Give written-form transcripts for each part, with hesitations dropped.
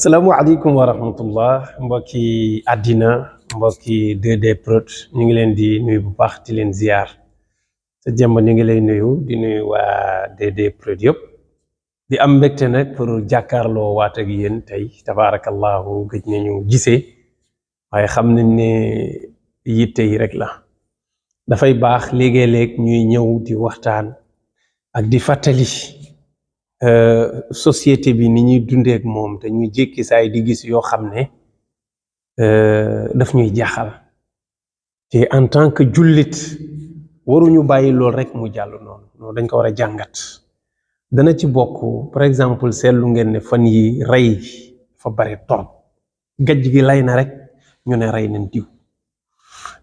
asalaamaaleykum wa rahmatullah mbokki àddina mbokki 2D Prod ñu ngi leen di nuyu bu baax di leen ziar sa jëmb ñu ngi lay nuyu di nuyu waa 2D Prod yëpp di am mbégte nag pour jàkkaarloo waat ak yéen tey tabaarakallahu gëj nañu gisee waaye xam nañ ne yitte yi rek la dafay baax léegi-léeg ñuy ñëw di waxtaan ak di fàttali société bi ni ñuy dundee ak moom te ñuy jékki saay di gis yoo xam ne daf ñuy jaaxal te en tant que jullit waruñu bàyyi lool rek mu jàll noonu dañ ko war a jàngat dana ci bokk par exemple seetlu ngeen ne fan yi rey fa bare torop gajj gi lay na rek ñu ne rey nañ diw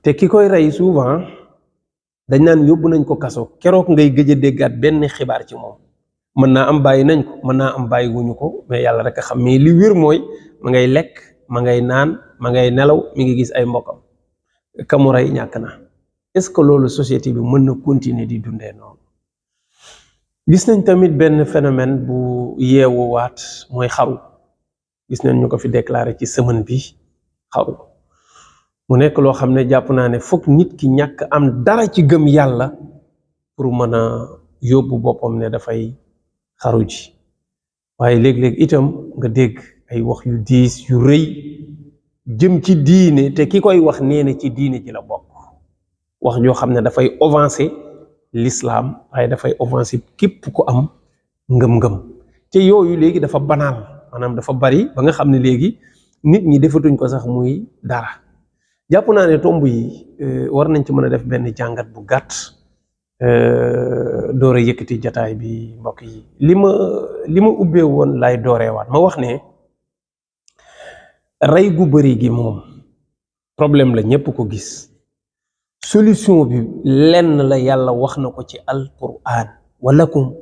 te ki koy rey souvent dañ naan yóbbu nañ ko kaso keroog ngay gëj a déggaat benn xibaar ci moom mën naa am bàyyi nañ ko mën naa am bàyyi wuñu ko mais yàlla rek a xam mais li wér mooy ma ngay lekk ma ngay naan ma ngay nelaw mi ngi gis ay mbokkam kamu rey ñàkk na est-ce que loolu société bi mën na continuer di dundee noonu. Gis nañ tamit benn phénomène bu yeewuwaat mooy xaru gis nañ ñu ko fi déclaré ci semaine bi xaru mu nekk loo xam ne jàpp naa ne foog nit ki ñàkk am dara ci gëm yàlla pour mën a yóbbu boppam ne dafay xaru ji waaye léeg-léeg itam nga dégg ay wax yu diis yu rëy jëm ci diine te ki koy wax nee na ci diine ji la bokk wax joo xam ne dafay offenser l'islam waaye dafay offenser képp ku am ngëm-ngëm te yooyu léegi dafa banaal maanaam dafa bari ba nga xam ne léegi nit ñi defatuñ ko sax muy dara jàpp naa ne tomb yi war nañ ci mën a def benn jàngat bu gàtt doore yëkkati jataay bi mbokk yi li ma ubbee woon lay dooreewaat ma wax ne rey gu bëri gi moom problème la ñépp ko gis solution bi lenn la yàlla wax na ko ci alquran walakum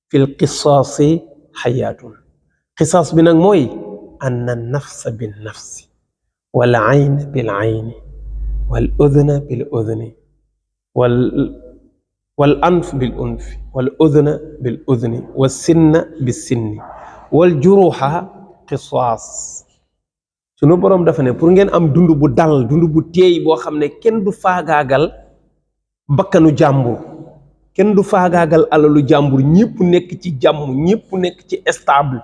fil qisaasi xayaatun qisaas bi nag mooy anna nafsa bin nafsi wal ayna bil ayni wal udhna bil udhni wal anf bil anfi wal udhna bil udhni was sinna bis sinni wal juruha qisaas sunu boroom dafa ne pour ngeen am dund bu dal dund bu teey boo xam ne kenn du faagaagal bakkanu jàmbur kenn du faagaagal alalu jàmbur ñëpp nekk ci jàmm ñëpp nekk ci stable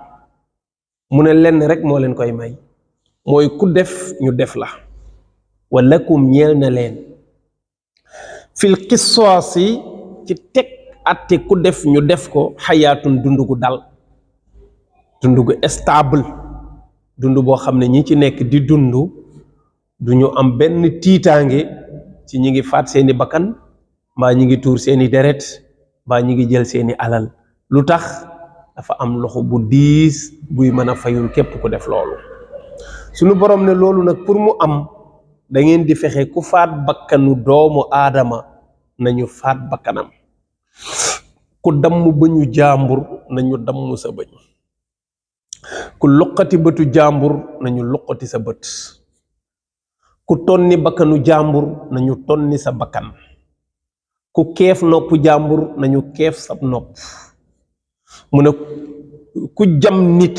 mu ne lenn rek moo leen koy may mooy ku def ñu def la walakum ñeel na leen fil qisaas yi ci teg atte ku def ñu def ko xayaatun dund gu dal dund gu stable dund boo xam ne ñi ci nekk di dund du ñu am benn tiitaange ci ñi ngi faat seeni bakkan mbaa ñi ngi tuur seeni deret mbaa ñi ngi jël seeni alal lu tax dafa am loxo bu diis buy mën a fayul képp ku def loolu sunu borom ne loolu nag pour mu am da ngeen di fexe ku faat bakkanu doomu aadama nañu faat bakkanam ku damm bëñu jàmbur nañu damm sa bëñ ku luqati bëtu jàmbur nañu luqati sa bët ku tonni bakkanu jàmbur nañu tonni sa bakkan ku keef nopp jàmbur nañu keef sa nopp mu ne ku jam nit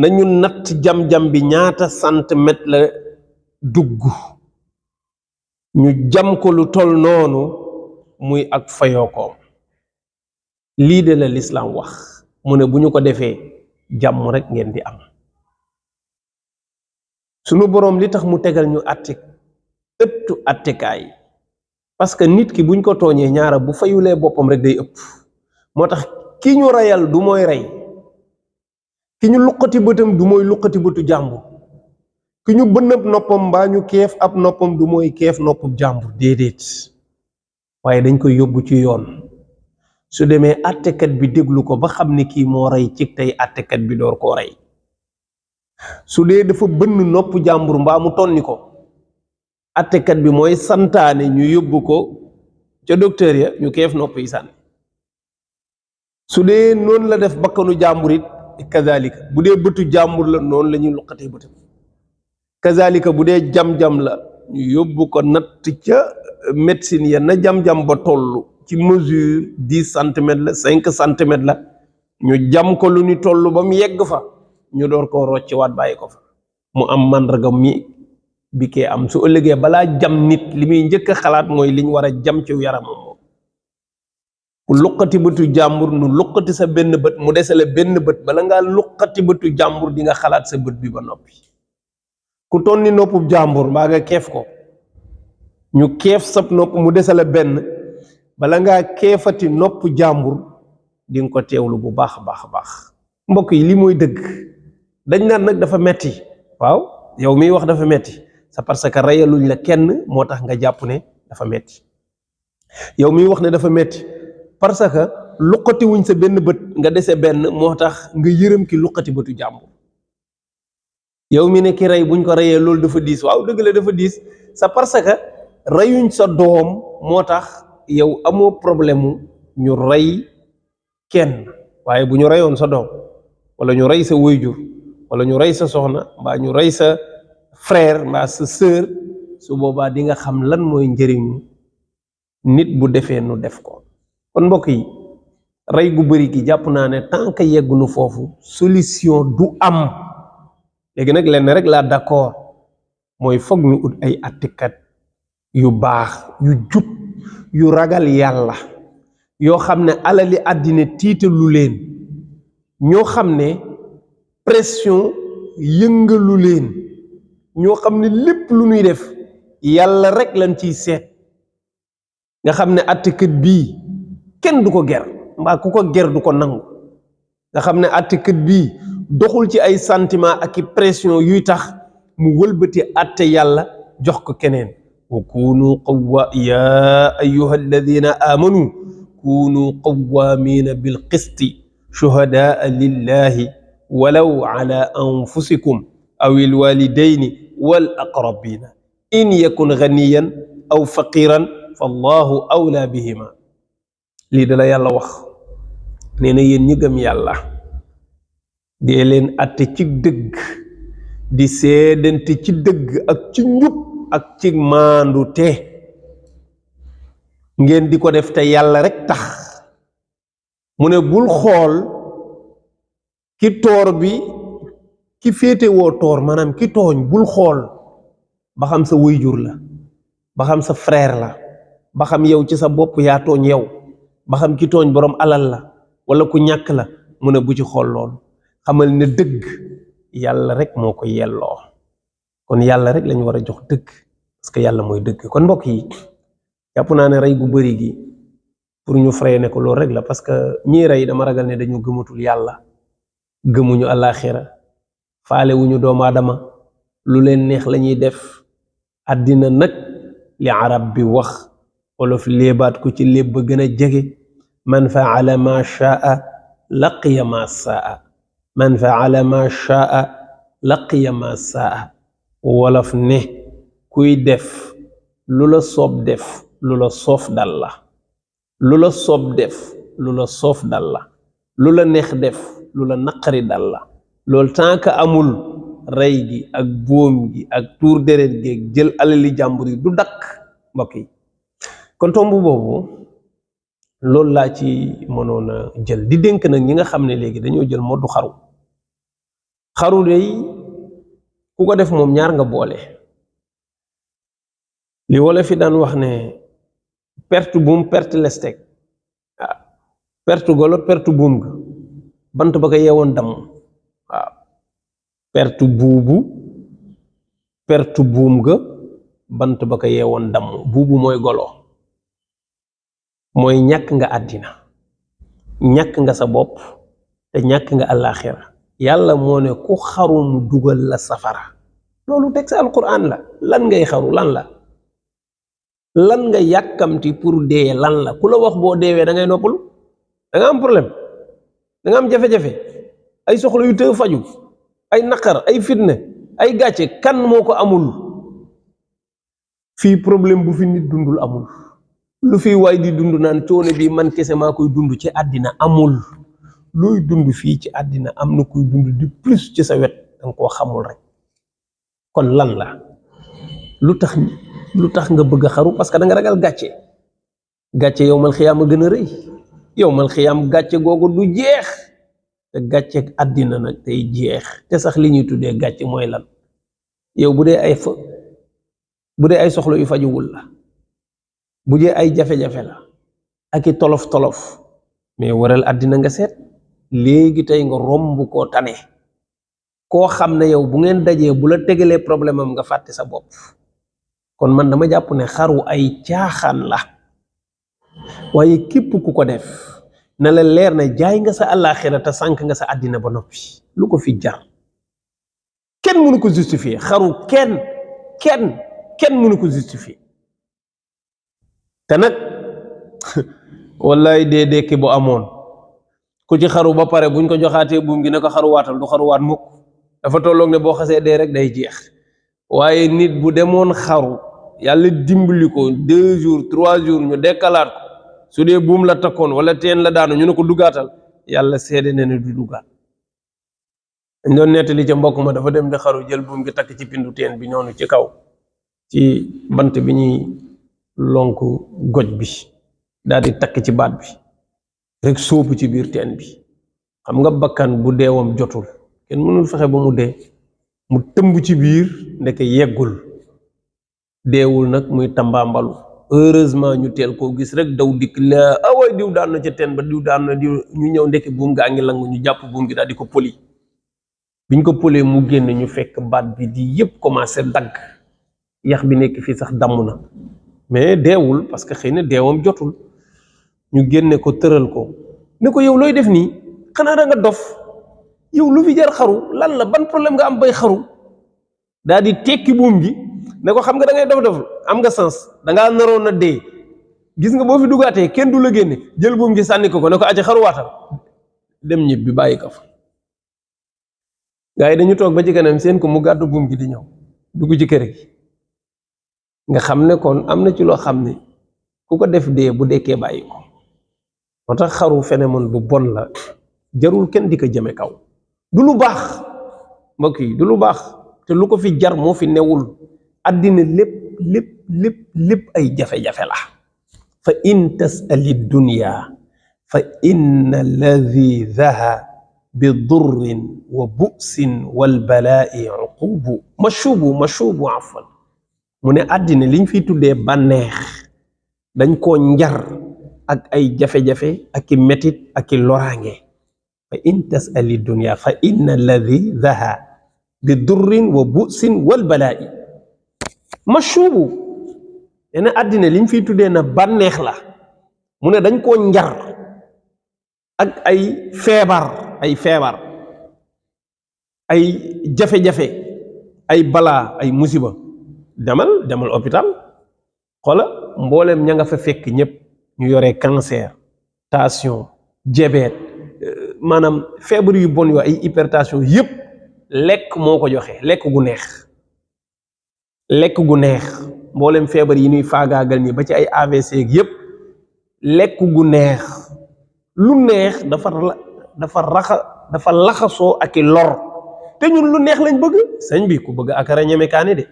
nañu natt jam-jam bi ñaata centimètre la dugg ñu jam ko lu toll noonu muy ak fayookoom lii de la lislaam wax mu ne bu ñu ko defee jàmm rek ngeen di am sunu boroom li tax mu tegal ñu àtte ëttu àttekaay parce que nit ki buñ ko tooñee ñaara bu fayulee boppam rek day ëpp moo tax ki ñu reyal du mooy rey ki ñu luqati bëtam du mooy luqati bëtu jàmbur ki ñu bënnab noppam mbaa ñu keef ab noppam du mooy keef noppam jàmbur déedéet waaye dañ koy yóbbu ci yoon su demee àttekat bi déglu ko ba xam ni kii moo rey ci tey àttekat bi door koo rey su dee dafa bënn nopp jàmbur mbaa mu tonni ko àttekat bi mooy santaane ñu yóbbu ko ca docteur ya ñu keef nopp yi sànni su dee noonu la def bakkanu jàmbur it kazalika bu dee bëtu jàmbur la noonu la ñuy luqatee bëtam kazalika bu dee jam-jam la ñu yóbbu ko natt ca médecine ya na jam-jam ba toll ci mesure 10 centimètres la 5 centimètres la ñu jam ko lu ñu toll ba mu yegg fa ñu door koo rocci waat bàyyi ko fa mu am màndargam mi bi kee am su ëllëgee balaa jam nit li muy njëkk a xalaat mooy liñ war a jam ci yaramam moom ku luqati bëtu jàmbur nu luqati sa benn bët mu desale benn bët bala ngaa luqati bëtu jàmbur di nga xalaat sa bët bi ba noppi ku ton ni noppub jàmbur mbaa nga keef ko ñu keef sab nopp mu desale benn bala ngaa keefati nopp jàmbur di nga ko teewlu bu baax a baax a baax mbokk yi li mooy dëgg dañ naan nag dafa metti waaw yow miy wax dafa metti c'est parce que reyaluñ la kenn moo tax nga jàpp ne dafa metti yow miy wax ne dafa metti parce que luqati wuñ sa benn bët nga dese benn moo tax nga yërëm ki luqati bëtu jàmbur yow mi ne ki rey buñ ko reyee loolu dafa diis waaw dëgg la dafa diis c'est parce que reyuñ sa doom moo tax yow amoo problème ñu rey kenn waaye bu ñu reyoon sa doom wala ñu rey sa waajur wala ñu rey sa soxna mbaa ñu rey sa frère mbaa sa sœur su boobaa di nga xam lan mooy njëriñu nit bu defee nu def ko kon mbokk yi rey gu bëri gi jàpp naa ne tant que yeggunu foofu solution du am léegi nag lenn rek laa d'accord mooy foog ñu ut ay attikat yu baax yu jub yu ragal yàlla yoo xam ne alali àddina tiitalu leen ñoo xam ne pression yëngalu leen ñoo xam ne lépp lu ñuy def yàlla rek lañ ciy seet nga xam ne attikat bii kenn du ko ger mbaa ku ko ger du ko nangu nga xam ne attikat bii doxul ci ay sentiment ak i pression yuy tax mu wëlbati atte yàlla jox ko keneen wa kunu ya ayyuha alladina amanu kunu qawwamina bil qisti shuhadaa lillahi walaw ala anfusikum aw il walidayni wal aqrabina in yakun ganiyan aw faqiran fallahu awla bihima lii da la yàlla wax nee na yéen ñi gëm yàlla dee leen atte ci dëgg di seedante ci dëgg ak ci njub ak ci maandu te ngeen di ko def te yàlla rek tax mu ne bul xool ki toor bi ki féete woo toor maanaam ki tooñ bul xool ba xam sa waajur la ba xam sa frère la ba xam yow ci sa bopp yaa tooñ yow ba xam ki tooñ boroom alal la wala ku ñàkk la mu ne bu ci xool loolu xamal ne dëgg yàlla rek moo ko yelloo kon yàlla rek lañu war a jox dëgg parce que yàlla mooy dëgg kon mbokk yi jàpp naa ne rey gu bëri gi pour ñu freiner ko loolu rek la parce que ñii rey dama ragal ne dañu gëmatul yàlla gëmuñu àllaaxira faale wuñu doomu aadama lu leen neex lañuy def àddina nag li arab bi wax wolof léebaat ko ci léeb ba gën a jege man faala ma shaa laqiya ma saa man faala ma shaa laqiya ma saa wolof ne kuy def lu la soob def lu la soof dal la lu la soob def lu la soof dal la lu la neex def lu la naqari dal la loolu tant que amul rey gi ak boom gi ak tuur deret gi ak jël alali jàmbur yi du dakk mbokk yi kon tomb boobu loolu laa ci mënoon a jël di dénk nag ñi nga xam ne léegi dañoo jël moddu xaru day ku ko def moom ñaar nga boole li wala fi daan wax ne perte buum perte lestek waaw perte golo perte buum ga bant ba ko yeewoon damm waaw perte buubu perte buum ga bant ba ko yeewoon damm buubu mooy golo mooy ñàkk nga àddina ñàkk nga sa bopp te ñàkk nga àllaaxira yàlla moo ne ku xaru mu dugal la safara loolu teg sa alquran la lan ngay xaru lan la lan nga yàkkamti pour dee lan la ku la wax boo deewee da ngay noppalu da nga am problème da nga am jafe-jafe ay soxla yu të faju ay naqar ay fitna ay gàcce kan moo ko amul fii problème bu fi nit dundul amul lu fi waay di dund naan coono bi man kese maa koy dund ci àddina amul looy dund fii ci àddina am na koy dund di plus ci sa wet danga koo xamul rek kon lan la lu tax nga bëgg a xaru parce que da nga ragal gàcce yow mal xiyaam a gën a rëy yow mal xiyaam gàcce googu du jeex te gàcceeg àddina nag tey jeex te sax li ñuy tuddee gàcce mooy lan yow bu dee ay soxla yu fajuwul la bu dee ay jafe-jafe la ak i tolof-tolof mais waral àddina nga seet léegi tey nga romb koo tane koo xam ne yow bu ngeen dajee bu la tegalee problème am nga fàtte sa bopp kon man dama jàpp ne xaru ay caaxaan la waaye képp ku ko def na la leer ne jaay nga sa àllaaxira te sànk nga sa àddina ba noppi lu ko fi jar kenn mënu ko justifier xaru kenn mënu ko justifier te nag wallaay dee dekki bu amoon ku ci xaru ba pare buñ ko joxaatee buum gi ne ko xaruwaatal du xaruwaat mukk dafa tolloog ne boo xasee dee rek day jeex waaye nit bu demoon xaru yàlla dimbali ko 2 jours 3 jours ñu dekkalaat ko su dee buum la takkoon wala teen la daanu ñu ne ko duggaatal yàlla seede ne du duggaat dañ doon nettali ca mbokk ma dafa dem di xaru jël buum gi takk ci pindu teen bi noonu ci kaw ci bant bi ñuy lonk goj bi daal di takk ci baat bi rek sóobu ci biir teen bi xam nga bakkan bu deewam jotul kenn mënul fexe ba mu dee mu tëmb ci biir ndeke yeggul deewul nag muy tambaambalu heureusement ñu teel koo gis rek daw dikk la away diw daan na ca teen ba diw daan na diw ñu ñëw ndeke buum gaa ngi langu ñu jàpp buum gi daal di ko poli biñ ko polee mu génn ñu fekk baat bi di yëpp commencé dagg yax bi nekk fii sax damm na mais deewul parce que xëy na deewam jotul ñu génne ko tëral ko ne ko yow looy def nii xanaa da nga dof yow lu fi jar xaru lan la ban problème nga am bay xaru daal di tekki buum gi ne ko xam nga da ngay dof am nga sens da ngaa naroon a dee gis nga boo fi dugaatee kenn du la génne jël buum gi sànni ko ne ko aca xaruwaatal dem ñib bi bàyyi ko fa gaa yi dañu toog ba ci kanam seen ko mu gàddu buum gi di ñëw dugg ci kër gi nga xam ne kon am na ci loo xam ne ku ko def dee bu dekkee bàyyi ko moo tax xaru phénomène bu bon la jarul kenn di ko jëme kaw du lu baax mbokk yi du lu baax te lu ko fi jar moo fi newul àddina lépp ay jafe-jafe la fa in tasali dunya fa inna alladi daha bi durrin wa bu'sin wal balaa'i uqubu mashubu afwan mu ne àddina liñ fiy tuddee bànneex dañ koo njar ak ay jafe-jafe ak i metit ak i loraange fa in tasali dunya fa inna alladi daha bi durrin wa bu'sin wal balaa'i mashubu nee na àddina liñ fiy tuddee na bànneex la mu ne dañ koo njar ak ay feebar ay jafe-jafe ay balaa ay musiba demal hôpital xoola mbooleem ña nga fa fekk ñëpp ñu yore cancer tension diabète maanaam feebar yu bon yoo ay hypertension yëpp lekk moo ko joxe lekk gu neex mbooleem feebar yi ñuy faagaagal nii ba ci ay AVC yëpp lekk gu neex lu neex dafa laxasoo ak i lor te ñun lu neex lañ bëgg sëñ bi ku bëgg akara ñeme kaani de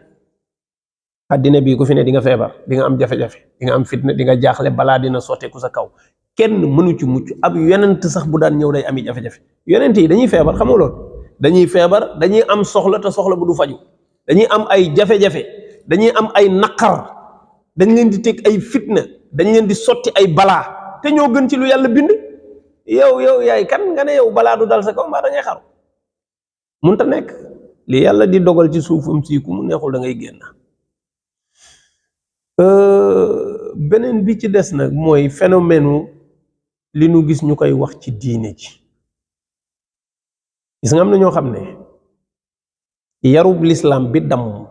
àddina bii ku fi ne di nga feebar di nga am jafe-jafe di nga am fitna di nga jaaxle balaa dina sotteeku sa kaw kenn mënu ci mucc ab yonent sax bu daan ñëw day ami jafe-jafe yonent yi dañuy feebar xam nga loolu dañuy feebar dañuy am soxla te soxla bu du faju dañuy am ay jafe-jafe dañuy am ay naqar dañ leen di teg ay fitna dañ leen di sotti ay balaa te ñoo gën ci lu yàlla bind yow yaay kan nga ne yow balaa du dal sa kaw mbaa da ngay xaru munta nekk li yàlla di dogal ci suufam si ku mu neexul da ngay génn beneen bi ci des nag mooy phénomène li nu gis ñu koy wax ci diine ji gis nga am na ñoo xam ne yarub lislaam bi damm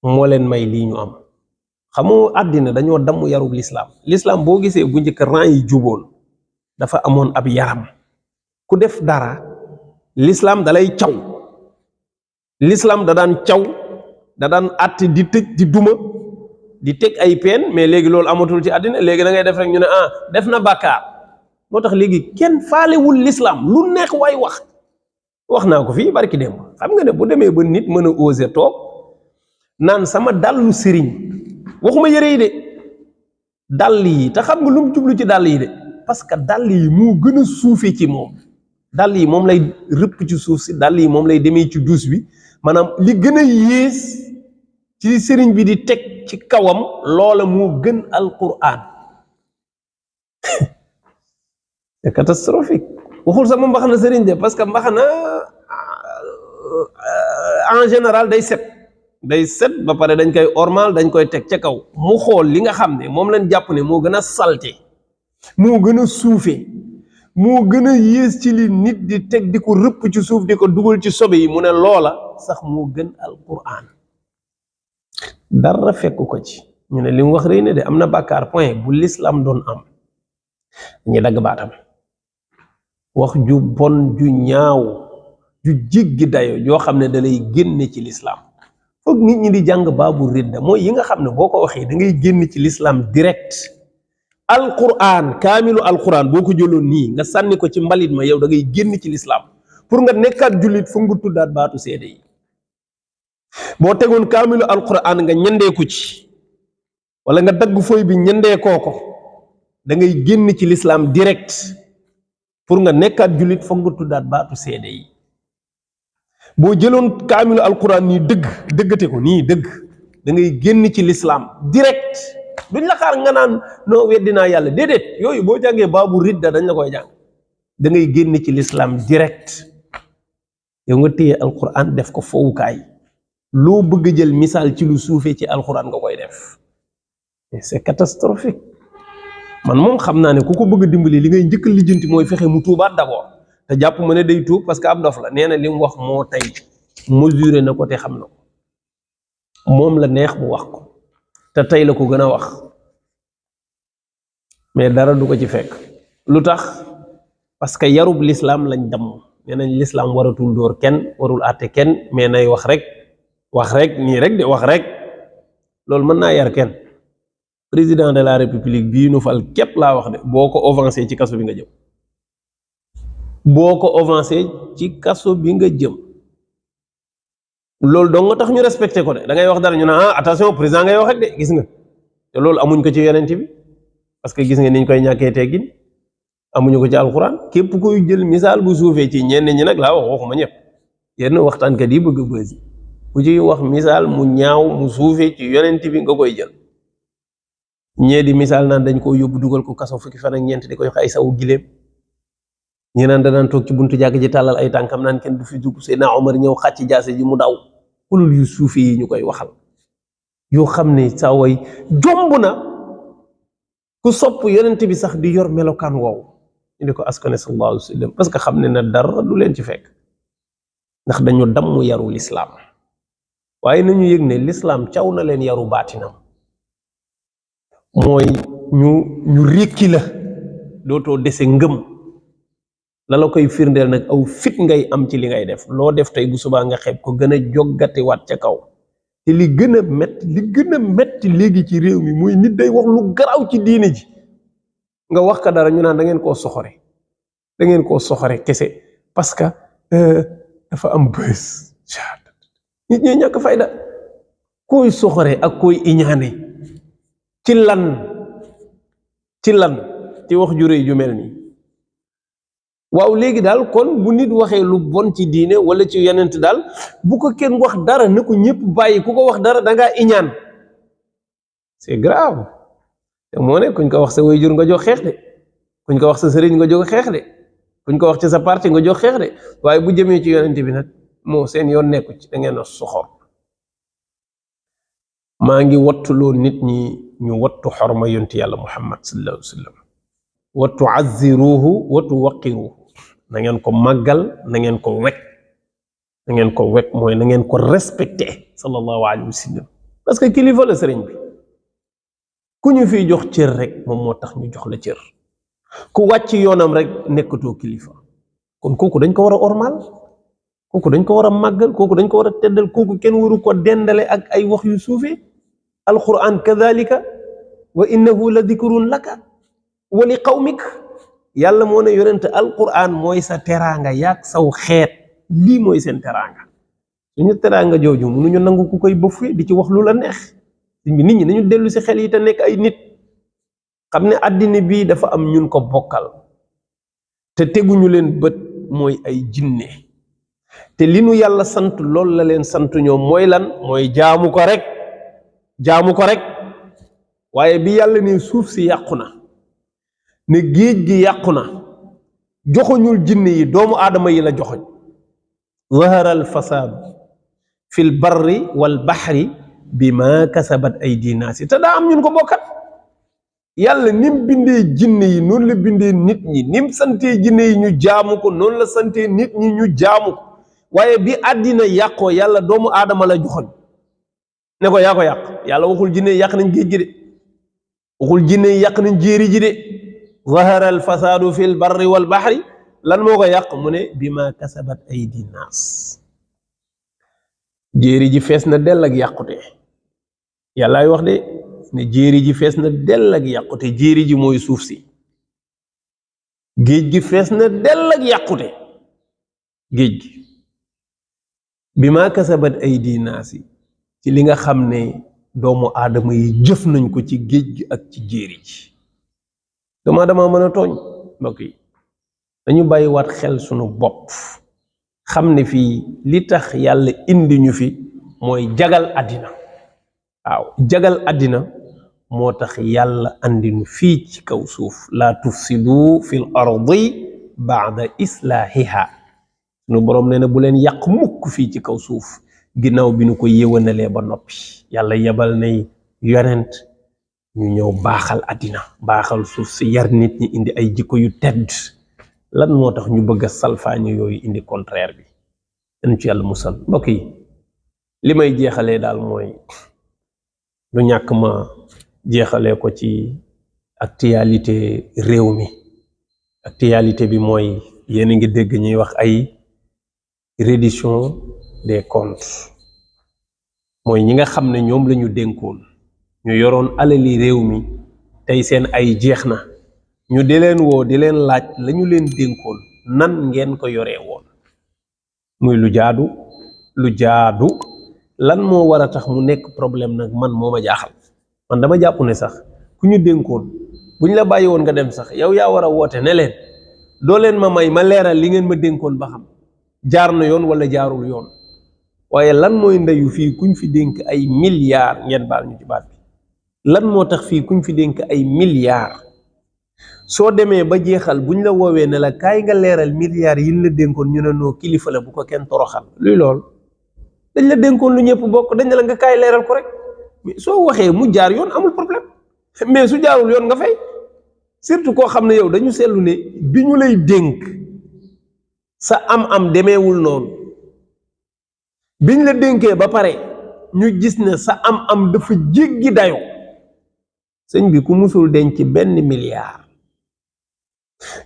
moo leen may lii ñu am xamoo àddina dañoo damm yarub lislaam boo gisee bu njëkk rang yi juboon dafa amoon ab yaram ku def dara lislaam dalay caw lislaam da daan caw da daan àtte di tëj di duma di teg ay peen mais léegi loolu amatul ci àddina léegi da ngay def rek ñu ne def na bàkkaar moo tax léegi kenn faalewul lislaam lu neex waay wax naa ko fii barki démb xam nga ne bu demee ba nit mën a oser toog naan sama dàllu sëriñ waxuma yëre yi de dàll yi te xam nga lu mu jublu ci dàll yi de parce que dàll yi moo gën a suufe ci moom dàll yi moom lay rëpp ci suuf si, dàll yi moom lay demee ci duus bi, maanaam li gën a yées ci sëriñ bi di teg ci kawam loola moo gën alquran. c'est catastrophique. waxul sama mbaxana sëriñ de, parce que mbaxana en général day set ba pare dañ koy ormal, dañ koy teg ca kaw. mu xool li nga xam ne moom lañ jàpp ne moo gën a salte, moo gën a suufe, moo gën a yées ci li nit di teg di ko rëpp ci suuf di ko dugal ci sobe yi, mu ne loola sax moo gën alquran. dara fekk ko ci. ñu ne li mu wax rëy na de, am na bàkkaar point. bu l'islam doon am dañuy dagg baatam. wax ju bon ju ñaaw ju jéggi dayo joo xam ne da lay génne ci l'islam. foog nit ñi di jàng baabu ridda, mooy yi nga xam ne boo ko waxee da ngay génn ci l'islam direct. alquran, kaamilu alquran boo ko jëloon nii nga sànni ko ci mbalit ma, yow da ngay génn ci l'islam. pour nga nekkaat jullit foog nga tuddaat baatu seede yi. boo tegoon kaamilu alquran nga ñandeeku ci, wala nga dagg fooy bi ñandee kooko, da ngay génn ci l'islam direct. pour nga nekkaat jullit foog nga tuddaat baatu seede yi. boo jëloon kaamilu alquran nii dëggate ko nii dëgg, da ngay génn ci l'islam direct. duñ la xaar nga naan noo weddinaa yàlla, déedéet. yooyu boo jàngee baabu ridda dañ la koy jàng. da ngay génn ci l'islam direct. yow nga téye alquran def ko fowukaay, loo bëgg jël misaal ci lu suufee ci alquran nga koy def. c'est catastrophique. man moom xam naa ne ku ko bëgg a dimbali li ngay njëkk a lijjanti mooy fexe mu tuubaat d'abord. te jàpp ma ne day tuub parce que ab dof la. nee na li mu wax moo tey mesuré na ko te xam na ko, moom la neex mu wax ko te tey la ko gën a wax, mais dara du ko ci fekk. lu tax? parce que yarub l'islam lañ damm. nee nañ l'islam waratul dóor kenn, warul àtte kenn, mais nay wax rek nii rek de wax rek. loolu mën naa yar kenn. président de la république bii nu fal képp laa wax de, boo ko avancé ci kaso bi nga jëm. boo ko avancé ci kaso bi nga jëm. loolu dong nga tax ñu respecté ko de. da ngay wax dara ñu ne attention président ngay wax rek de, gis nga. te loolu amuñ ko ci yonent bi, parce que gis nga niñ koy ñàkkee teggin. amuñu ko ci alxuraan. képp koy jël misaal bu suufee ci ñenn ñi nag laa waxuma ñëpp. yenn waxtaankat yi bëgg bësi ku ci wax misaal mu ñaaw mu suufee ci yonent bi nga koy jël. ñee di misaal naan dañ koo yóbbu dugal ko kaso fukki fan ak ñeent di ko jox ay sawu giléem. ñi naan danaan toog ci buntu jàkk ji tàllal ay tànkam naan kenn du fi dugg. Seydina Omar ñëw xàcc jaase ji mu daw. xulul yu suufi yi ñu koy waxal, yoo xam ne saa way jomb na ku sopp yonent bi sax di yor melokaan woowu. ñu di ko askane sallallahu alayhi wa sallam, parce que xam ne na dara du leen ci fekk, ndax dañu damm yaru l'islam. waaye nañu yëg ne l'islam caw na leen yaru baatinam, mooy ñu rékki la, dootoo dese ngëm. la la koy firndeel nag aw fit ngay am ci li ngay def. loo def tey bu subaa nga xeeb ko, gën a joggati waat ca kaw. te li gën a metti léegi ci réew mi mooy nit day wax lu garaaw ci diine ji, nga wax ka dara ñu naan da ngeen koo soxore kese parce que dafa am bës. nit ñi ñàkk fayda. koy soxore ak koy iñaane ci lan ci wax ju rëy ju mel nii. waaw léegi daal kon bu nit waxee lu bon ci diine wala ci yonent daal bu ko kenn wax dara, na ko ñëpp bàyyi. ku ko wax dara da ngaa iñaan. c'est grave. te moo ne kuñ ko wax sa waajur nga jox xeex de, kuñ ko wax sa sëriñ nga jox xeex de, kuñ ko wax ci sa parti nga jox xeex de. waaye bu jëmee ci yonent bi nag moo seen yoon nekku ci, da ngeen a soxor. maa ngi wattuloo nit ñi ñu wattu xorma yonti yàlla Muhammad sallallahu alayhi wa sallam. wattu azziruhu wattu waqiruhu. na ngeen ko màggal, na ngeen ko wekk. mooy na ngeen ko respecté sallallahu alayhi wa sallam. parce que kilifa la sëriñ bi. ku ñu fiy jox cër rek moom moo tax ñu jox la cër. ku wàcc yoonam rek nekkatoo kilifa. kon kooku dañ ko war a ormal, kooku dañ ko war a màggal, kooku dañ ko war a teddal, kooku kenn waru ko dendale ak ay wax yu suufee. alquran kadhalika wa innahu la dikrun laka wa li qawmik. yàlla moo ne yonent alquran mooy sa teraanga yaag saw xeet. lii mooy seen teraanga. suñu teraanga jooju mënuñu nangu ku koy bëfee di ci wax lu la neex. nit ñi nañu dellu si xel yi te nekk ay nit. xam ne àddina bii dafa am ñun ko bokkal te teguñu leen bët mooy ay jinne te li nu yàlla sant loolu la leen sant ñoom mooy lan mooy jaamu ko rek waaye bi yàlla ne suuf si yàqu na ne géej gi yàqu na joxoñul jinne yi doomu aadama yi la joxoñ zahara al fasaadu fil barri wal baxri bima kasabat aydi naasi te daa am ñun ko bokkat yàlla ni mu bindee jinne yi noonu la bindee nit ñi ni mu santee jinne yi ñu jaamu ko noonu la santee nit ñi ñu jaamu ko waaye bi àddina yàqoo yàlla doomu aadama la joxoñ ne ko yaa ko yàq yàlla waxul jinne yi yàq nañ géej gi de waxul jinne yi yàq nañ jéeri ji de zahara al fasaadu fil barri wal baxri lan moo ko yàq mu ne bima kasabat aydi naas jéeri ji fees na dell ak yàqute yàllaay wax de ne jéeri ji fees na dell ak yàqute jéeri ji mooy suuf si géej gi fees na dell ak yàqute géej gi bima kasabat aydi naas yi ci li nga xam ne doomu aadama yi jëf nañ ko ci géej gi ak ci jéeri ji dama mën a tooñ mbokk yi dañu bàyyi waat xel sunu bopp xam ne fii li tax yàlla indi ñu fi mooy jagal àddina waaw jagal àddina moo tax yàlla andi ñu fii ci kaw suuf laa tufsidu fil ardi baada islaahiha sunu boroom nee na bu leen yàq mukk fii ci kaw suuf ginnaaw bi nu ko yéwanalee ba noppi yàlla yebal nay yonent ñu ñëw baaxal àddina baaxal suuf si yar nit ñi indi ay jikko yu tedd lan moo tax ñu bëgg a salfaañu yooyu indi contraire bi dañ ci yàlla musal mbokk yi li may jeexalee daal mooy lu ñàkk ma jeexalee ko ci actualité réew mi actualité bi mooy yéen a ngi dégg ñuy wax ay reddition des comptes mooy ñi nga xam ne ñoom la ñu dénkoon ñu yoroon alali réew mi tey seen ay jeex na ñu di leen woo di leen laaj la ñu leen dénkoon nan ngeen ko yoree woon muy lu jaadu lan moo war a tax mu nekk problème nag man moo ma jaaxal man dama jàpp ne sax ku ñu dénkoon bu ñu la bàyyi woon nga dem sax yow yaa war a woote ne leen doo leen ma may ma leeral li ngeen ma dénkoon ba xam jaar na yoon wala jaarul yoon waaye lan mooy ndeyu fii kuñ fi dénk ay milliards ngeen baal ñu ci baat bi lan moo tax fii kuñ fi dénk ay milliards soo demee ba jeexal buñ la woowee ne la kaay nga leeral milliards yi la dénkoon ñu ne noo kilifa la bu ko kenn toroxal luy lool dañ la dénkoon lu ñëpp bokk dañ la nga kaay leeral ko rek mais soo waxee mu jaar yoon amul problème mais su jaarul yoon nga fay surtout koo xam ne yow dañu seetlu ne bi ñu lay dénk sa am demeewul noonu biñ la dénkee ba pare ñu gis ne sa am dafa jéggi dayoo sëñ bi ku musul denc benn milliard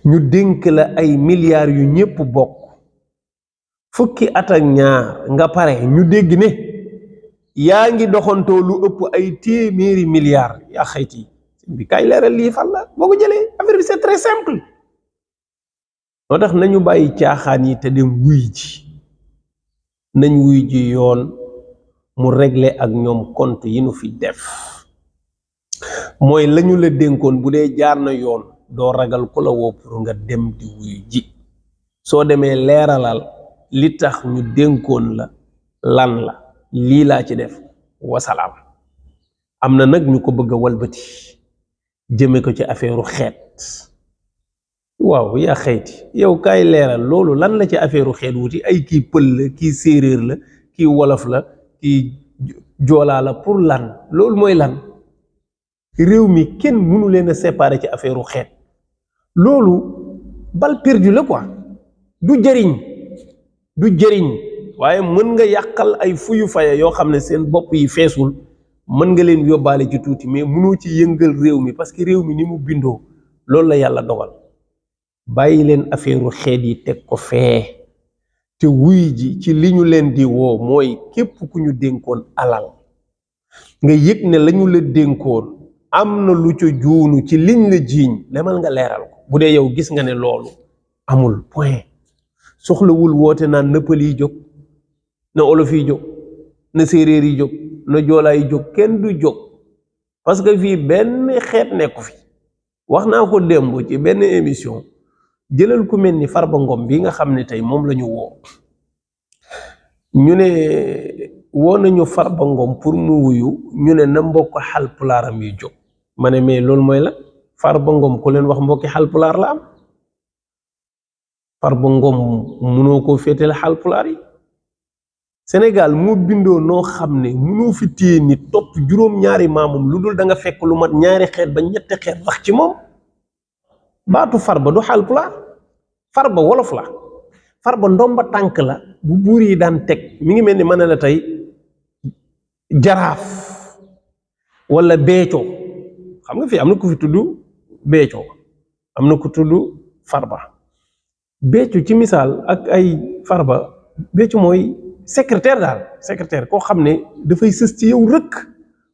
ñu dénk la ay milliards yu ñëpp bokk fukki at ak ñaar nga pare ñu dégg ne yaa ngi doxantoo lu ëpp ay téeméeri milliards yaa xayti sëñ bi kaay leeral lii fan la boo ko jëlee affaire bi c'est très simple moo tax nañu bàyyi caaxaan yi te dem wuy ji nañ wuy ji yoon mu régler ak ñoom compte yi nu fi def mooy lañu la dénkoon bu dee jaar na yoon doo ragal ku la woo pour nga dem di wuy ji soo demee leeralal li tax ñu dénkoon la lan la lii laa ci def wasalaam am na nag ñu ko bëgg a walbati jëme ko ci affaireu xeet waaw yaa xeyti yow kaay leeral loolu lan la ci affaireu xeet wuti ay kii pël la kii séeréer la kii wolof la kii joolaa la pour lan loolu mooy lan réew mi kenn mënu leen a séparer ci affaireu xeet loolu bal perdu la quoi du jëriñ waaye mën nga yàqal ay fuyu faya yoo xam ne seen bopp yi feesul mën nga leen yóbbaale ci tuuti mais mënoo ci yëngal réew mi parce que réew mi ni mu bindoo loolu la yàlla dogal bàyyi leen affaireu xeet yi teg ko fee te wuy ji ci li ñu leen di woo mooy képp ku ñu dénkoon alal nga yëg ne lañu la dénkoon am na lu ca juunu ci liñ la jiiñ demal nga leeral ko bu dee yow gis nga ne loolu amul point soxlawul woote naan na pël yi jóg na olof yi jóg na séeréer yi jóg na joolaa yi jóg kenn du jóg parce que fii benn xeet nekku fi wax naa ko démb ci benn émission jëlal ku mel ni Farba Ngom bi nga xam ne tey moom la ñu woo ñu ne woo nañu Farba Ngom pour mu wuyu ñu ne na mbokk xalpulaaram yi jóg ma ne mais loolu mooy la Farba Ngom ku leen wax mbokki xalpulaar la am Farba Ngom munoo koo féetale xalpulaar yi Sénégal moo bindoo noo xam ne munoo fi téye nit topp juróom-ñaari maamum lu dul da nga fekk lu mat ñaari xeet ba ñetti xeet wax ci moom baatu Farba du xalpulaar Farba wolof la Farba ndomba tànk la bu buur yi daan teg mi ngi mel ni mën na la tey jaraaf wala beecoo xam nga fii am na ku fi tudd beecoo am na ku tudd Farba beecu ci misaal ak ay Farba beecu mooy secrétaire daal secrétaire koo xam ne dafay sës ci yow rëkk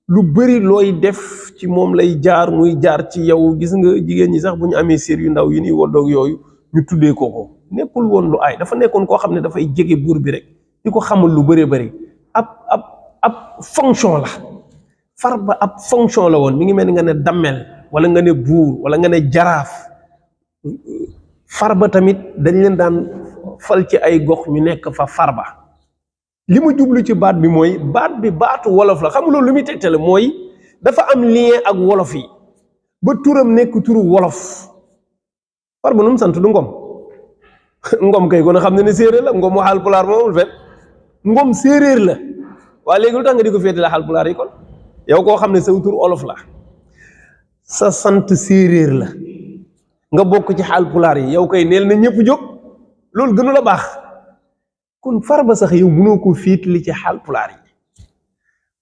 lu bari looy def ci moom lay jaar muy jaar ci yow gis nga jigéen ñi sax bu ñu amee sér yu ndaw yi ñuy woddoog yooyu ñu tuddee ko nekkul woon lu aay dafa nekkoon koo xam ne dafay jege buur bi rek di ko xamal lu bëree bëri ab fonction la Farba ab fonction la woon mi ngi mel ni nga ne dammel wala nga ne buur wala nga ne jaraaf Farba tamit dañ leen daan fal ci ay gox ñu nekk fa Farba li ma jublu ci baat bi mooy baat bi baatu wolof la xam nga loolu lu muy tegtale mooy dafa am lien ak wolof yi ba turam nekk turu wolof Farba nu mu sant du Ngom Ngom kay kon a xam ne séeréer la Ngom waxal pulaar moomul fet Ngom séeréer la waaye léegi lu tax nga di ko féete la xalpulaar yi kon yow koo xam ne sa tur olof la sa sant séeréer la nga bokk ci xalpulaar yi yow koy neel na ñëpp jóg loolu gënu la baax kon Farba sax yow mënoo ko féetali ci xalpulaar yi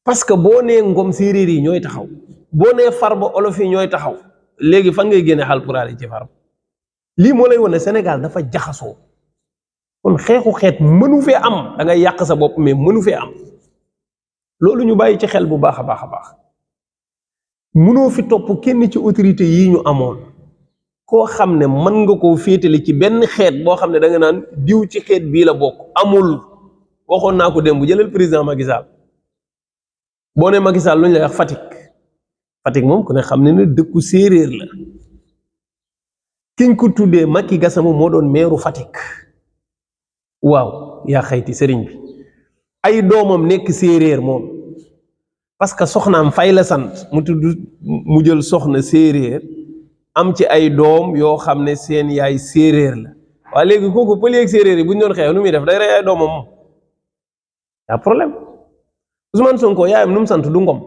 parce que boo nee Ngom séeréer yi ñooy taxaw boo nee Farba olof yi ñooy taxaw léegi fan ngay génne xalpulaar yi ci Farba lii moo lay wane Sénégal dafa jaxasoo kon xeexu xeet mënu fee am da ngay yàq sa bopp mais mënu fee am loolu ñu bàyyi ci xel bu baax a baax a baax mënoo fi topp kenn ci autorité yii ñu amoon koo xam ne mën nga koo féetale ci benn xeet boo xam ne da nga naan diw ci xeet bii la bokk amul waxoon naa ko démb jëlal président Macky Sall boo ne Macky Sall lu ñu lay wax Fatick moom ku ne xam ne dëkku séeréer la kiñ ko tuddee Macky Gassama moo doon meeru Fatick waaw yaa xayti sëriñ bi ay doomam nekk séeréer moom parce que soxnaam Fay la sant mu tudd mu jël soxna séeréer am ci ay doom yoo xam ne seen yaay séeréer la waaye léegi kooku pël yeeg séeréer yi bu ñu doon xeex nu muy def day rey ay doomam moom yaa problème Ousmane Sonko yaayam nu mu sant du Ngom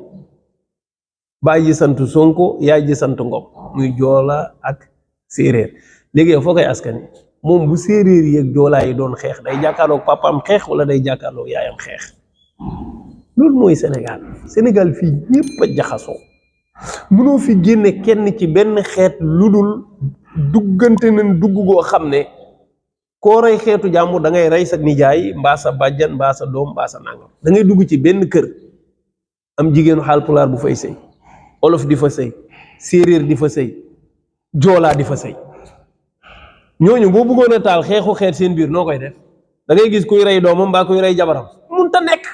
baay ji sant Sonko yaay ji sant Ngom muy joola ak séeréer léegi yow foo koy askani moom bu séeréer yi ak joolaa yi doon xeex day jàkkaarloog papaam xeex wala day jàkkaarloog yaayam xeex loolu mooy Sénégal fii ñëpp a jaxasoo mënoo fi génne kenn ci benn xeet lu dul duggante nañ dugg goo xam ne koo rey xeetu jàmbur da ngay rey sa nijaay mbaa sa bàjjan mbaa sa doom mbaa sa nangam da ngay dugg ci benn kër am jigéenu xaalpulaar bu fay sëy olof di fa sëy séeréer di fa sëy joolaa di fa sëy ñooñu boo bëggoon a taal xeexu xeet seen biir noo koy def da ngay gis kuy rey doomam mbaa kuy rey jabaram mun ta nekk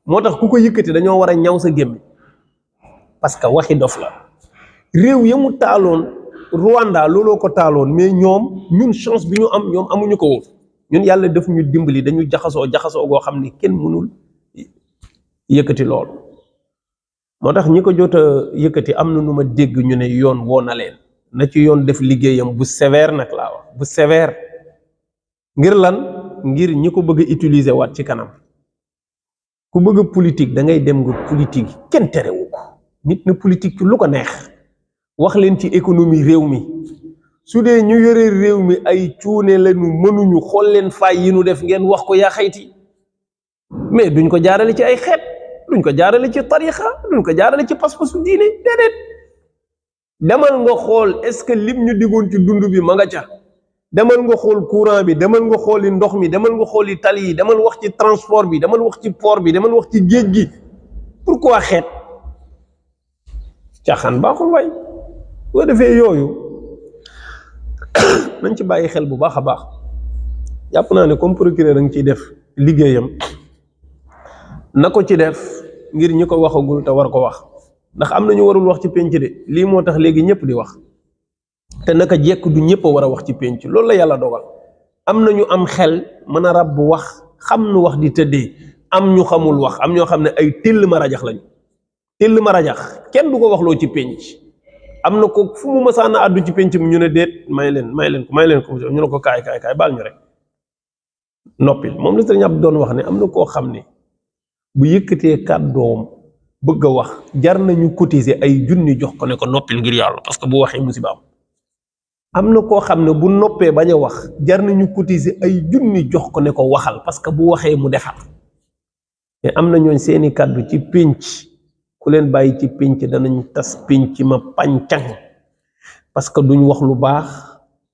moo tax ku ko yëkkati dañoo war a ñaw sa gémmi parce que waxi dof la réew ya mu taaloon Rwanda looloo ko taaloon mais ñun chance bi ñu am ñoom amuñu ko woon ñun yàlla def ñu dimbali dañu jaxasoo goo xam ne kenn mënul yëkkati loolu moo tax ñi ko jot a yëkkati am na nu ma dégg ñu ne yoon woo na leen na ci yoon def liggéeyam bu sévère nag laa wax bu sévère ngir lan ngir ñi ko bëgg a utiliser waat ci kanam ku bëgg a politique da ngay dem nga politique kenn terewu ko nit na politique ci lu ko neex wax leen ci économie réew mi su dee ñu yore réew mi ay cuune lañu mënuñu xool leen fay yi nu def ngeen wax ko yaa xayti mais duñ ko jaarale ci ay xeet duñ ko jaarale ci tarixa duñ ko jaarale ci pas-pasu diine déedéet demal nga xool est-ce que lim ñu diggoon ci dund bi ma nga ca demal nga xool courant bi demal nga xooli ndox mi demal nga xooli tali yi demal wax ci transport bi demal wax ci port bi demal wax ci géej gi pourquoi xeet caaxaan baaxul waay boo defee yooyu nañ ci bàyyi xel bu baax a baax jàpp naa ne comme procureur da nga ciy def liggéeyam na ko ci def ngir ñi ko waxagul te war ko wax ndax am na ñu warul wax ci penc de lii moo tax léegi ñëpp di wax te naka jekk du ñëpp a war a wax ci pénc loolu la yàlla dogal am na ñu am xel mën a rab bu wax xam nu wax di tëddee am ñu xamul wax am ñoo xam ne ay téll ma rajax lañu téll ma rajax kenn du ko wax loo ci pénc am na ko fu mu mësaana àddu ci pénc mi ñu ne déet may leen ko ñu ne ko kaay baal ñu rek noppil moom la sëriñ Abdou doon wax ne am na koo xam ne bu yëkkatee kàddoom bëgg a wax jar nañu cotiser ay junni jox ko ne ko noppil ngir yàlla parce que bu waxee musiba am na koo xam ne bu noppee bañ a wax jar nañu cotiser ay junni jox ko ne ko waxal parce que bu waxee mu defar te am na ñooñ seeni kàddu ci pénc ku leen bàyyi ci pénc danañ tas pénc ma pàncang parce que duñ wax lu baax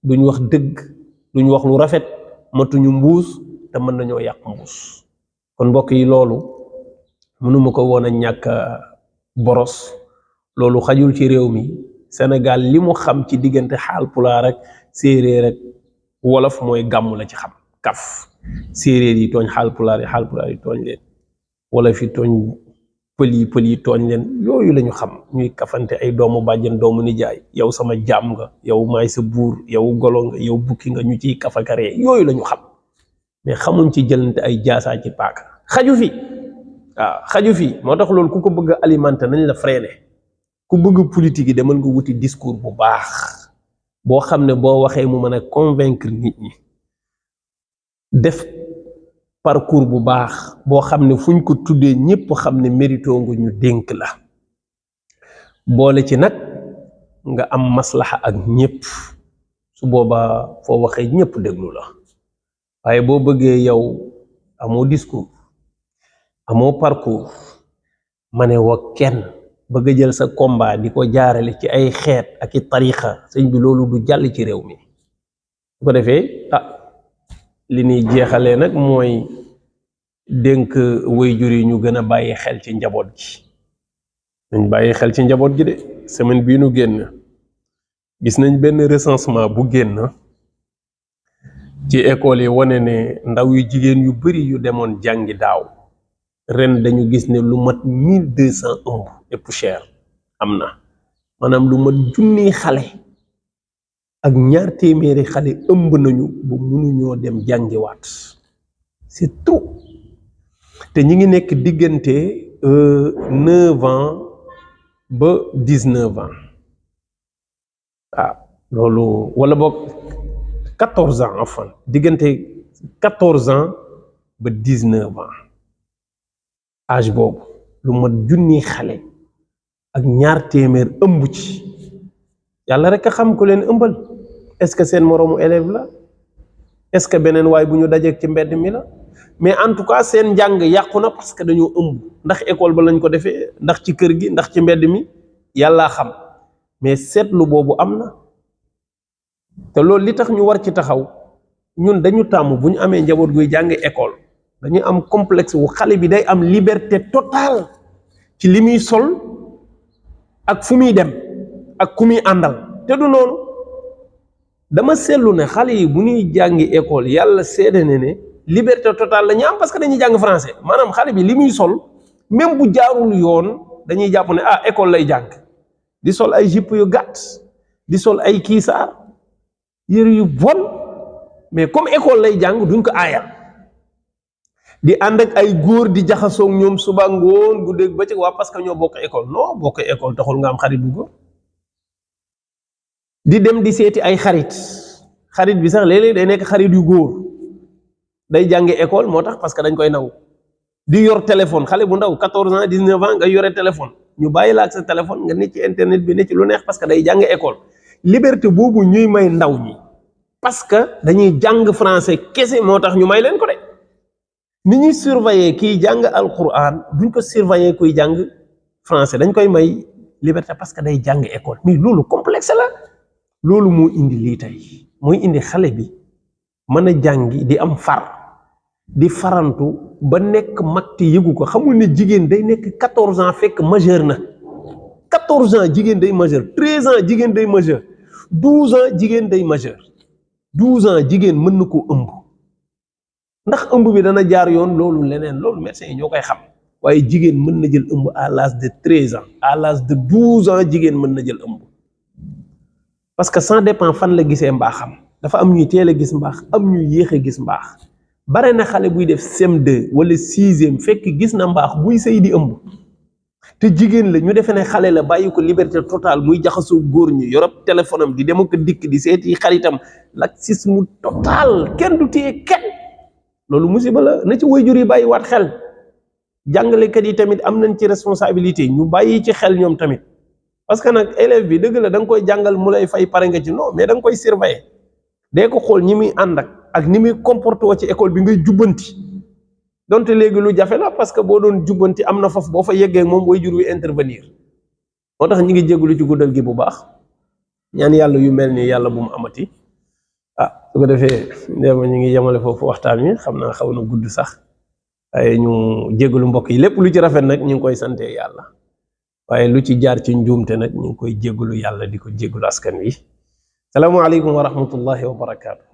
duñ wax dëgg duñ wax lu rafet matuñu mbuus te mën nañoo yàq mbuus kon mbokk yi loolu mënuma ko woon a ñàkk boros loolu xajul ci réew mi Sénégal li mu xam ci diggante Haalpulaar rek séeréer rek wolof mooy gàmmu la ci xam kaf séeréer yi tooñ Haalpulaar yi tooñ leen wolof yi tooñ pël yi tooñ leen yooyu lañu xam ñuy kafante ay doomu bàjjen doomu nijaay yow sama jaam nga yow maay sa buur yow golo nga yow bukki nga ñu ciy kafakaree yooyu lañu xam mais xamuñ ci jëlante ay jaasaa ci paaka xaju fi moo tax loolu ku ko bëgg a alimenter nañ la freiné ku bëgg politique yi demal nga wuti discours bu baax boo xam ne boo waxee mu mën a convaincre nit ñi def parcours bu baax boo xam ne fuñ ko tuddee ñëpp xam ne mérito nga ñu dénk la boole ci nag nga am maslaxa ak ñëpp su boobaa foo waxee ñëpp déglu la waaye boo bëggee yow amoo discours amoo parcours ma ne wa kenn bëgg a jël sa combat di ko jaarale ci ay xeet ak i tarixa sëñ bi loolu du jàll ci réew mi su ko defee li ñuy jeexalee nag mooy dénk waajur yi ñu gën a bàyyi xel ci njaboot gi nañ bàyyi xel ci njaboot gi de semaine bii nu génn gis nañ benn recensement bu génn ci école yi wane ne ndaw yu jigéen yu bari yu demoon jàngi daaw ren dañu gis ne lu mat 1200 ëmb et poussière am na maanaam lu mat junni xale ak ñaar téeméeri xale ëmb nañu bu mënuñoo dem jàngiwaat c'est trop te ñi ngi nekk diggante 9 ans ba 19 ans loolu wala boog 14 ans enfin diggante 14 ans ba 19 ans âge boobu lu mat junni xale ak ñaar téeméer ëmb ci yàlla rek a xam ko leen ëmbal est-ce que seen moroomu élève la est-ce que beneen waay bu ñu dajeek ci mbedd mi la mais en tout cas seen njàng yàqu na parce que dañoo ëmb ndax école ba lañ ko defee ndax ci kër gi ndax ci mbedd mi yàllaa xam mais seetlu boobu am na te loolu li tax ñu war ci taxaw ñun dañu tàmm bu ñu amee njaboot guy jàng école dañu am complexe wu xale bi day am liberté totale ci li muy sol ak fu muy dem ak ku muy àndal te du noonu dama seetlu ne xale yi bu ñuy jàngi école yàlla seede ne liberté totale la ñu am parce que dañuy jàng français maanaam xale bi li muy sol même bu jaarul yoon dañuy jàpp ne école lay jàng di sol ay jupe yu gàtt di sol ay kiisaar yëre yu bon mais comme école lay jàng duñ ko aayal di ànd ak ay góor di jaxasoo ak ñoom suba ngoon guddeeg bëccëg parce que ñoo bokk école non bokk école taxul nga am xarit bu góor di dem di seeti ay xarit bi sax léeg-léeg day nekk xarit yu góor day jànge école moo tax parce que dañ koy nangu di yor téléphone xale bu ndaw 14 ans 19 ans nga yore téléphone ñu bàyyi la ak sa téléphone nga ne ci internet bi ne ci lu neex parce que day jànge école liberté boobu ñuy may ndaw ñi parce que dañuy jàng français kese moo tax ñu may leen ko de ni ñuy surveiller kiy jàng alquran duñ ko surveiller kuy jàng français dañ koy may liberté parce que day jàng école mais loolu complexe la loolu moo indi lii tey mooy indi xale bi mën a jàngi di am di farantu ba nekk mag te yëgu ko xamul ne jigéen day nekk 14 ans fekk majeur na 14 ans jigéen day majeur 13 ans jigéen day majeur 12 ans jigéen day majeur 12 ans jigéen mën na ko ëmb ndax ëmb bi dana jaar yoon loolu leneen loolu médecins yi ñoo koy xam waaye jigéen mën na jël ëmb à l'âge de 13 ans à l'âge de 12 ans jigéen mën na jël ëmb parce que ça dépend fan la gisee mbaaxam. dafa am ñuy teel a gis mbaax am ñu yéex a gis mbaax bare na xale buy def CM2 wala 6e fekk gis na mbaax buy sëy di ëmb te jigéen la ñu defee ne xale la bàyyi ko liberté totale muy jaxasoo góor ñi yorop téléphone am di dem ak dikk di seeti xaritam laxisme total kenn du téye kenn loolu musiba la na ci waajur yi bàyyi waat xel jàngalekat yi tamit am nañ ci responsabilité ñu bàyyi ci xel ñoom tamit parce que nag élève bi dëgg la da nga koy jàngal mu lay fay pare nga ci non mais da nga koy surveiller dee ko xool ñi muy ànd ak ni muy comporté woo ci école bi ngay jubbanti donte léegi lu jafe la parce que boo doon jubbanti am na foofu boo fa yeggee moom waajur wi intervenir moo tax ñi ngi jégalu ci guddal gi bu baax ñaan yàlla yu mel nii yàlla bu mu amati su ko defee ndéema ñu ngi yemale foofu waxtaan wi xam naa xaw na gudd sax waaye ñu jégalu mbokk yi lépp lu ci rafet nag ñu ngi koy sante yàlla waaye lu ci jaar ci njuumte nag ñu ngi koy jégalu yàlla di ko jégalu askan wi salaamaaleykum wa rahmatullahi wa barakaatu.